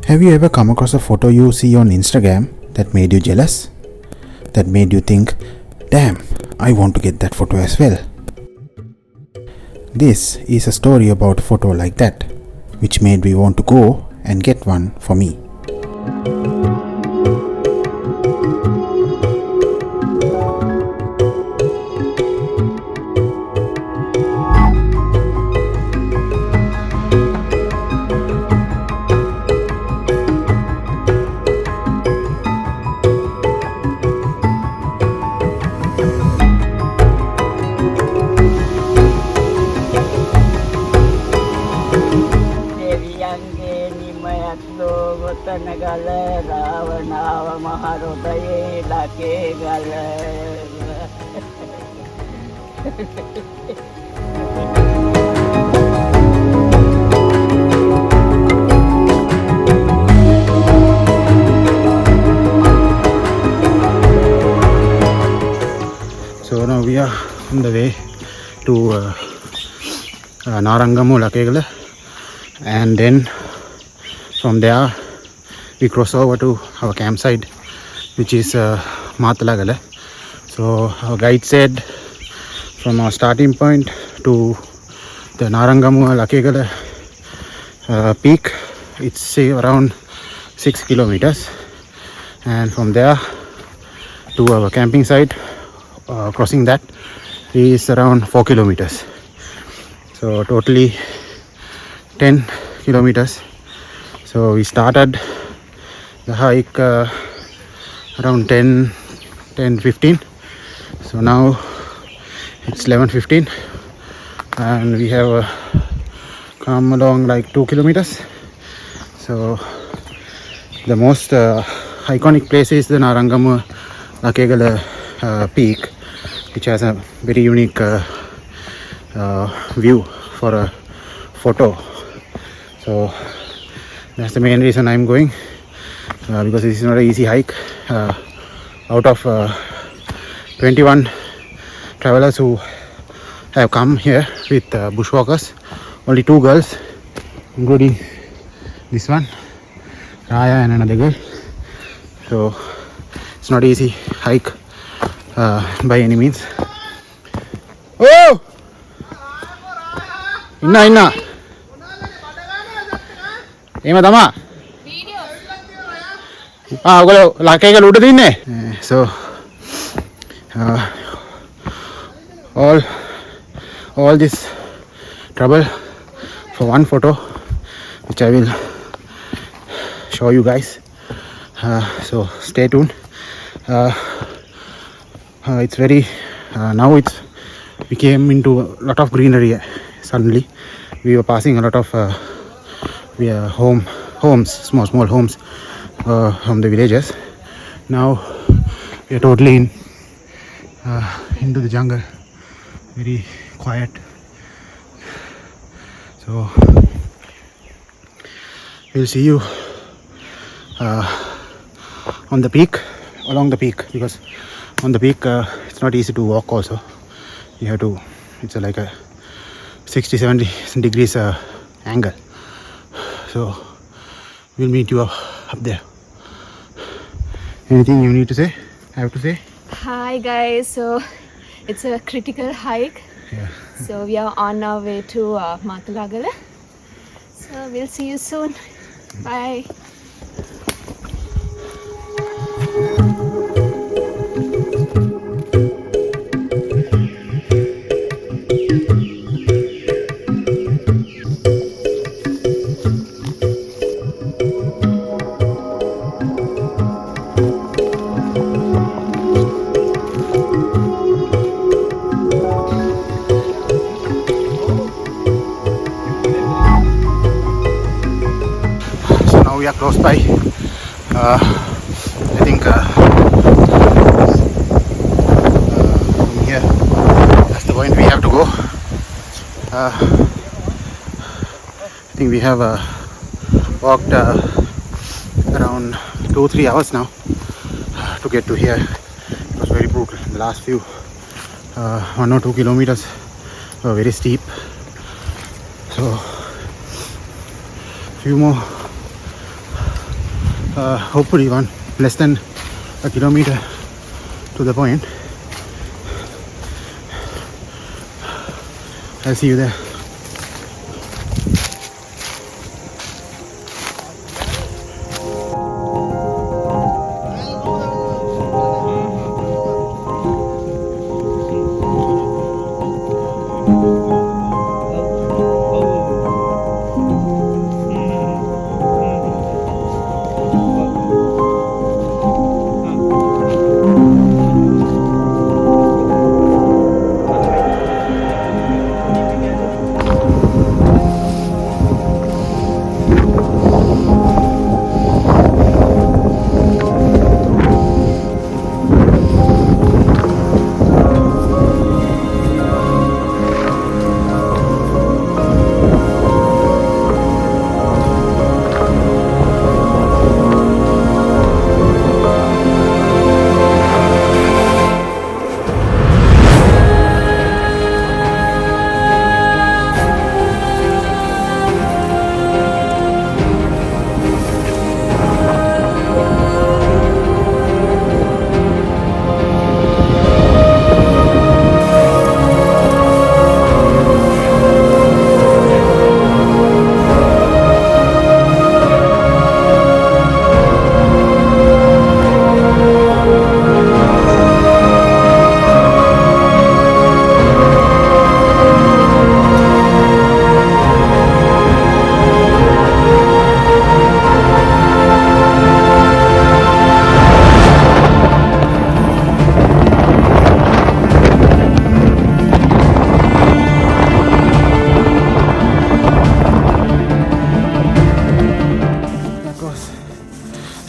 Have you ever come across a photo you see on Instagram that made you jealous? That made you think, damn, I want to get that photo as well. This is a story about a photo like that, which made me want to go and get one for me. So now we are on the way to Narangamuwa Lakegala, and then from there we cross over to our campsite, which is Mathalagala. So our guide said from our starting point to the Narangamuwa Lakegala peak, it's say around 6 kilometers, and from there to our camping site, crossing that is around 4 kilometers. So totally 10 kilometers. So we started the hike around 10:15. So now it's 11:15, and we have come along like 2 kilometers. So the most iconic place is the Narangamuwa Lakegala peak, which has a very unique view for a photo. So that's the main reason I'm going, because this is not an easy hike. Out of 21 travelers who have come here with Bushwalkers, only 2 girls, including this one, Raya, and another girl. So it's not easy hike by any means. Oh! Inna. Ema tama. Ogalo Lakegala උඩ තින්නේ. So all this trouble for one photo, which I will show you guys. So stay tuned. It's very now it's became into a lot of greenery. Suddenly we were passing a lot of homes, small homes from the villages. Now we are totally into the jungle, very quiet. So we'll see you on the peak, along the peak, because on the peak it's not easy to walk also. You have to, it's like a 60-70 degrees angle. So we'll meet you up there. Anything you need to say? I have to say? Hi guys, so it's a critical hike. Yeah. So we are on our way to Mathalagala. So we'll see you soon. Bye. We are close by. I think from here that's the point we have to go. I think we have walked around 2-3 hours now to get to here. It was very brutal. The last few 1 or 2 kilometers were very steep. So few more hopefully less than a kilometer to the point. I'll see you there.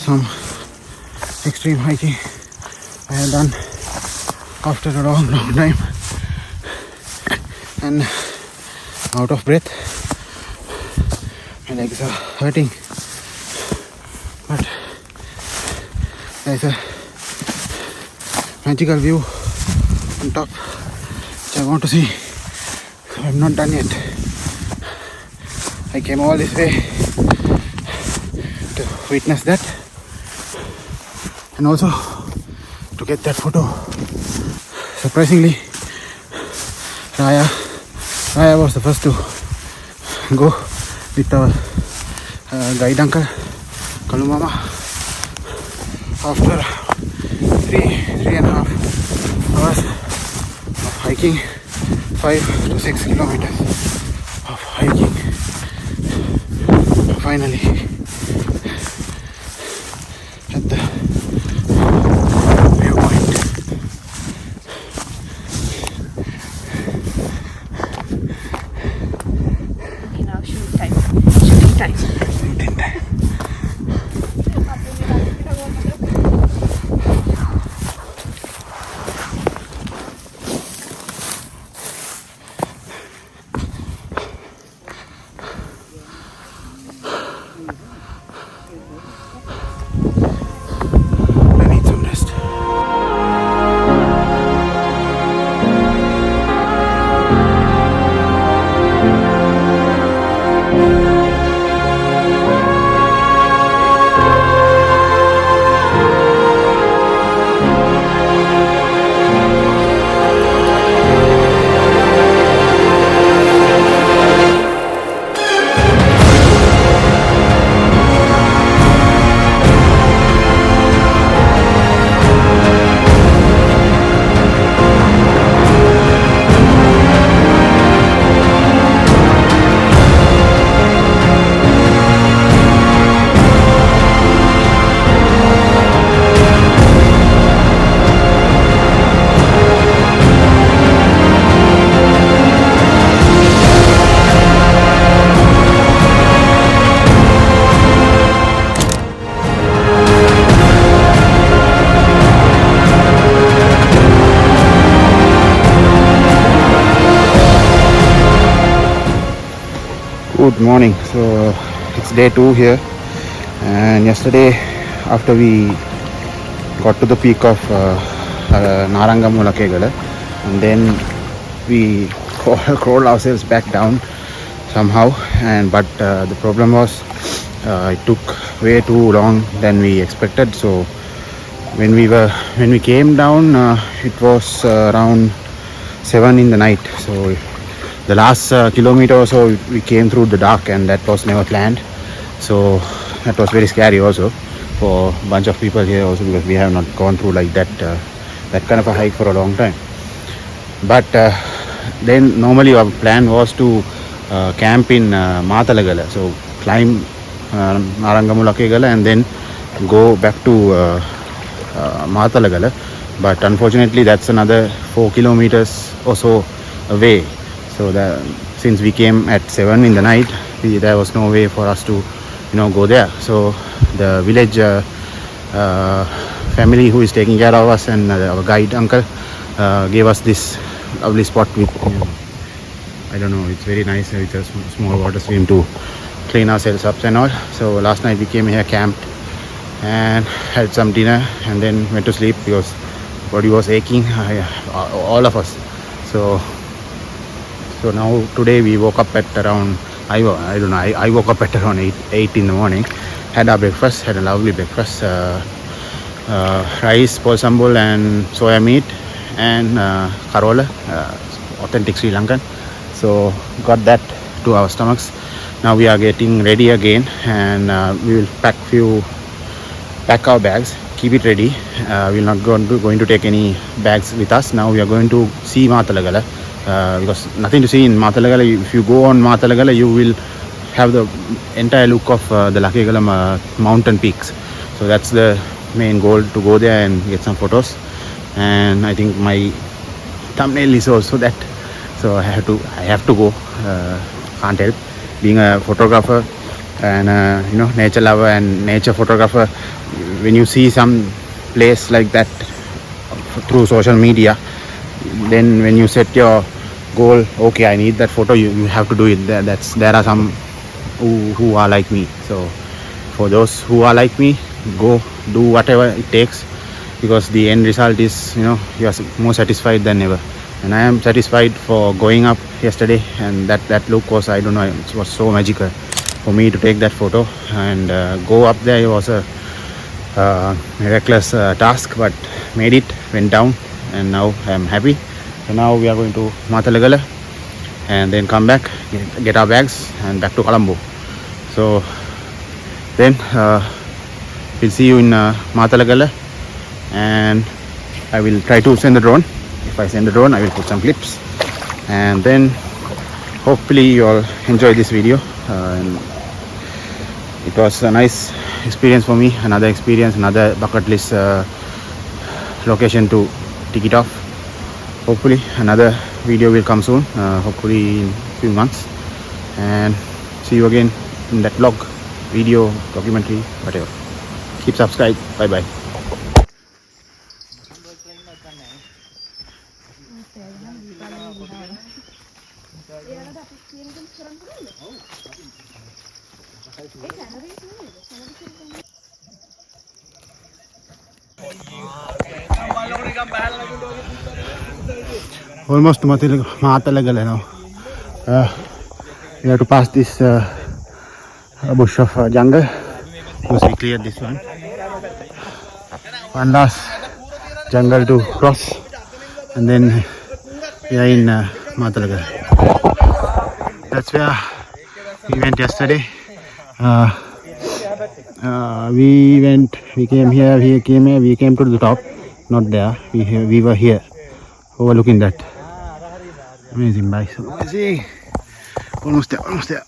Some extreme hiking I have done after a long time and out of breath. My legs are hurting, but there's a magical view on top which I want to see. I'm not done yet. I came all this way to witness that and also to get that photo. Surprisingly, Raya was the first to go with our guide uncle Kalumama after 3.5 hours of hiking, 5 to 6 kilometers of hiking. Finally at the viewpoint. Okay, now shooting time. Shooting time. I need some rest. Good morning. So it's day 2 here, and yesterday after we got to the peak of Narangamuwa Lakegala, and then we crawled ourselves back down somehow, but the problem was It took way too long than we expected. So when we came down, it was around 7 in the night. So the last kilometer or so we came through the dark, and that was never planned. So that was very scary also for a bunch of people here also, because we have not gone through like that kind of a hike for a long time. But then normally our plan was to camp in Mathalagala, so climb Narangamuwa Lakegala and then go back to Mathalagala. But unfortunately that's another 4 kilometers or so away. So since we came at 7 in the night, there was no way for us to go there. So the village family who is taking care of us and our guide uncle gave us this lovely spot with I don't know, it's very nice. It's a small water stream to clean ourselves up and all. So last night we came here, camped and had some dinner, and then went to sleep because body was aching, all of us. So now today we woke up at around I woke up at around 8 in the morning, had our breakfast, had a lovely breakfast, rice, polsambol and soya meat and karola, authentic Sri Lankan. So got that to our stomachs. Now we are getting ready again, and we will pack our bags, keep it ready. We're not going to take any bags with us. Now we are going to see Mathalagala, because nothing to see in Mathalagala. If you go on Mathalagala, you will have the entire look of the Lakegala mountain peaks. So that's the main goal, to go there and get some photos. And I think my thumbnail is also that. So I have to go. Can't help. Being a photographer and nature lover and nature photographer, when you see some place like that through social media, then when you set your goal, okay, I need that photo, you have to do it. There are some who are like me. So for those who are like me, go do whatever it takes, because the end result is you are more satisfied than ever. And I am satisfied for going up yesterday, and that look was, I don't know, it was so magical for me to take that photo and go up there. It was a miraculous task, but made it, went down, and now I am happy. So now we are going to Mathalagala and then come back, get our bags and back to Colombo. So then we'll see you in Mathalagala, and I will try to send the drone. If I send the drone, I will put some clips, and then hopefully you all enjoy this video. And it was a nice experience for me, another experience, another bucket list location to tick it off. Hopefully another video will come soon, hopefully in a few months, and see you again in that vlog, video, documentary, whatever. Keep subscribed. Bye bye. Almost to Mathalagala now. We have to pass this bush of jungle, because we cleared this one. One last jungle to cross, and then we are in Mathalagala. That's where we went yesterday. We came here, we came to the top, not there. We were here, overlooking that. Amazing, bye. So, see, almost there.